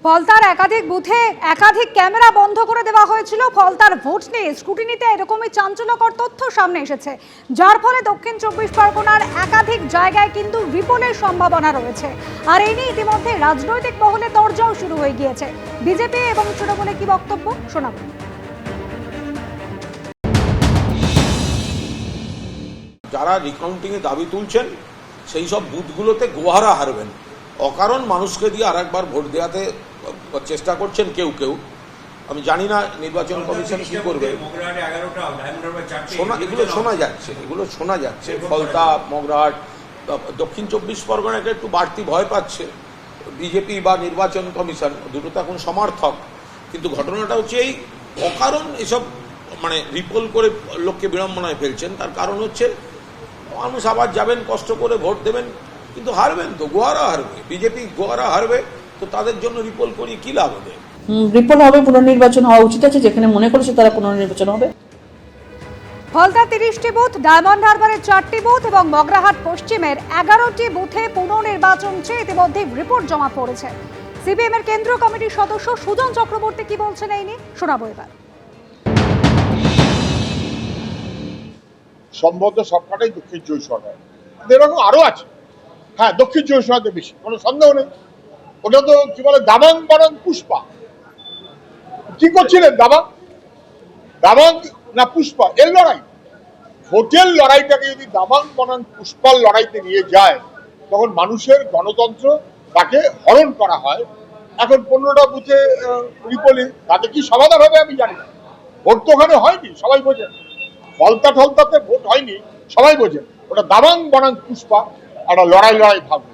ফলতার একাধিক বুথে একাধিক ক্যামেরা বন্ধ করে দেওয়া হয়েছিল। ফলতার ভোট নিয়ে স্ক্রুটিনিতে এরকমই চাঞ্চল্যকর তথ্য সামনে এসেছে, যার ফলে দক্ষিণ 24 পরগনার একাধিক জায়গায় কিন্তু রিপোলের সম্ভাবনা রয়েছে। আর এই নিয়ে ইতিমধ্যে রাজনৈতিক মহলে তরজাও শুরু হয়ে গিয়েছে। বিজেপি এবং তৃণমূলে কি বক্তব্য শোনাব। যারা রিকাউন্টিংয়ে দাবি তুলছেন সেই সব বুথগুলোতে গোহারা হারবেন, অকারণ মানুষকে দিয়ে আরেকবার ভোট দেওয়াতে চেষ্টা করছেন কেউ কেউ। আমি জানি না নির্বাচন কমিশন কি করবে। এগুলো শোনা যাচ্ছে ফলতা, মগরাহাট, দক্ষিণ 24 পরগনাকে একটু বাড়তি ভয় পাচ্ছে বিজেপি বা নির্বাচন কমিশন, দুটো তো এখন সমর্থক। কিন্তু ঘটনাটা হচ্ছে এই অকারণ এসব রিপোল করে লোককে বিড়ম্বনায় ফেলছেন। তার কারণ হচ্ছে মানুষ আবার যাবেন, কষ্ট করে ভোট দেবেন, কিন্তু হারবেন তো, গোয়ারা হারবে, বিজেপি গোয়ারা হারবে, তো তাদের জন্য রিপোল করি কি লাভ হবে? রিপোল হবে, পুনর্নির্বাচন হওয়া উচিত আছে, যেখানে মনে করেছে তারা পুনর্নির্বাচন হবে। ফলতা 30টি বুথ, ডায়মন্ড হারবারের 4টি বুথ এবং মগরাহাট পশ্চিমের 11টি বুথে পুনর্নির্বাচন চেয়ে ইতিমধ্যে রিপোর্ট জমা পড়েছে। সিপিএম এর কেন্দ্রীয় কমিটির সদস্য সুজন চক্রবর্তী কি বলছেন এই নিয়ে শোনাবো এবার। সম্ভবত সবকটাই দক্ষিণ 24 পরগনা, এরকম আরো আছে। হ্যাঁ, দক্ষিণ 24 পরগনাতে বেশি, কোনো সন্দেহ নেই। ওটা তো কি বলে, দাবাং বনাং পুষ্পা। কি করছিলেন, দাবাং না পুষ্পা এর লড়াই? ভোটের লড়াইটাকে যদি দাবাং বনাং পুষ্পার লড়াইতে নিয়ে যায়, তখন মানুষের গণতন্ত্র তাকে হরণ করা হয়। এখন 15টা বুথে রিপোলিং, তাতে কি সমাধান হবে আমি জানি না। ভোট তো ওখানে হয়নি, সবাই বোঝেন। ফলতাতে ভোট হয়নি, সবাই বোঝেন। ওটা দাবাং বনাং পুষ্পা, একটা লড়াই ভাব।